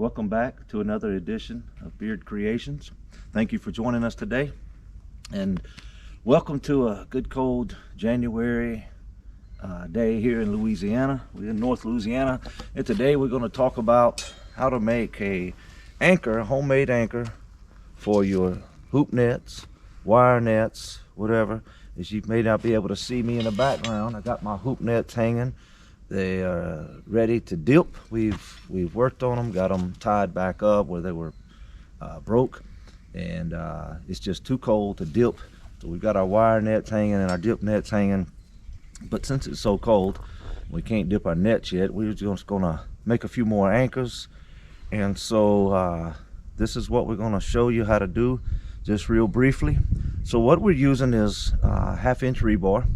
Welcome back to another edition of Beard Creations. Thank you for joining us today, and welcome to a good cold January day here in Louisiana. We're in North Louisiana, and today we're going to talk about how to make a homemade anchor for your hoop nets, wire nets, whatever. As you may not be able to see me in the background, I got my hoop nets hanging. They are ready to dip. We've worked on them, got them tied back up where they were broke, and it's just too cold to dip. So we've got our wire nets hanging and our dip nets hanging. But since it's so cold, we can't dip our nets yet. We're just gonna make a few more anchors, and so this is what we're gonna show you how to do, just real briefly. So what we're using is 1/2 inch rebar.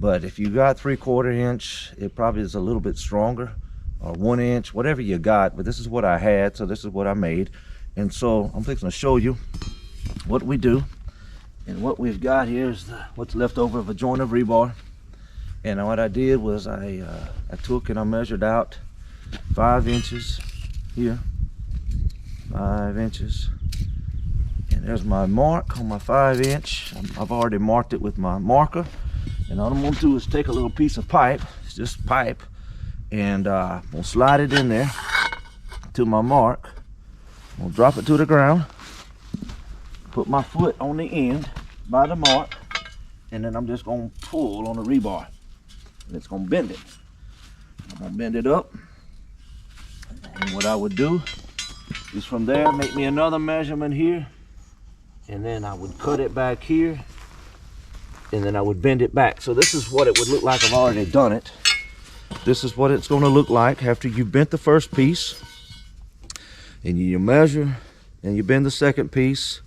But if you got 3/4 inch, it probably is a little bit stronger, or 1 inch, whatever you got. But this is what I had, so this is what I made. And so I'm fixing to show you what we do. And what we've got here is what's left over of a joint of rebar. And what I did was I took and I measured out 5 inches here, 5 inches. And there's my mark on my 5 inch. I've already marked it with my marker. And all I'm gonna do is take a little piece of pipe, it's just pipe, and I'm gonna slide it in there to my mark. I'm gonna drop it to the ground, put my foot on the end by the mark, and then I'm just gonna pull on the rebar. And it's gonna bend it. I'm gonna bend it up. And what I would do is from there, make me another measurement here, and then I would cut it back here, and then I would bend it back. So this is what it would look like. I've already done it. This is what it's going to look like after you bent the first piece, and you measure and you bend the second piece.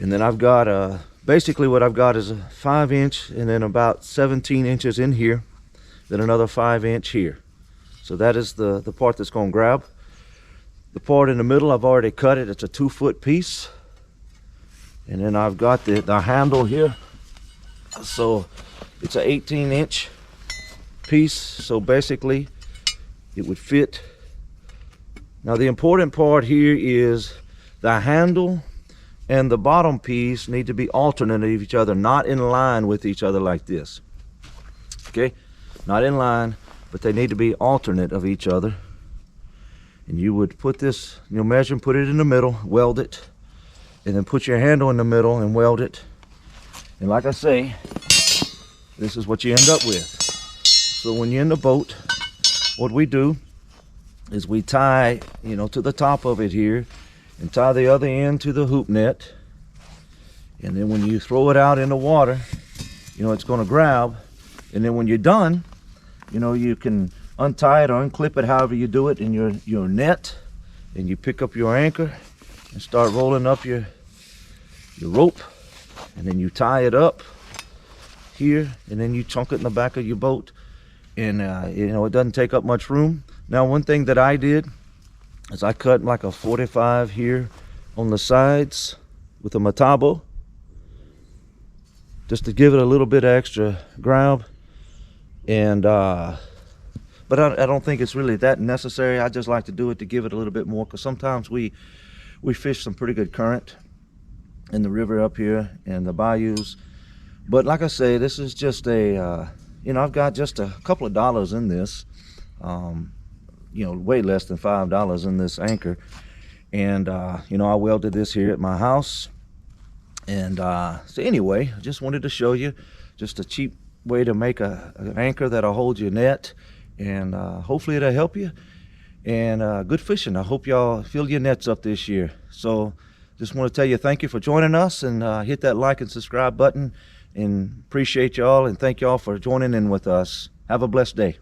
And then I've got basically what I've got is a 5 inch, and then about 17 inches in here, then another 5 inch here. So that is the part that's going to grab. The part in the middle, I've already cut it. It's a 2-foot piece. And then I've got the handle here. So it's an 18 inch piece, so basically it would fit. Now the important part here is the handle and the bottom piece need to be alternate of each other, not in line with each other like this. Okay, not in line, but they need to be alternate of each other. And you would put this, you'll measure and put it in the middle, weld it, and then put your handle in the middle and weld it. And like I say, this is what you end up with. So when you're in the boat, what we do is we tie, to the top of it here, and tie the other end to the hoop net. And then when you throw it out in the water, it's going to grab. And then when you're done, you can untie it or unclip it, however you do it, in your net. And you pick up your anchor and start rolling up your rope. And then you tie it up here, and then you chunk it in the back of your boat. And it doesn't take up much room. Now one thing that I did is I cut like a 45 here on the sides with a matabo, just to give it a little bit extra grab. And but I don't think it's really that necessary. I just like to do it to give it a little bit more, because sometimes we fish some pretty good current in the river up here and the bayous. But like I say, this is just a I've got just a couple of dollars in this, way less than $5 in this anchor. And I welded this here at my house. And so anyway, I just wanted to show you just a cheap way to make an anchor that'll hold your net, and hopefully it'll help you. And good fishing. I hope y'all fill your nets up this year. So just want to tell you thank you for joining us, and hit that like and subscribe button, and appreciate y'all, and thank y'all for joining in with us. Have a blessed day.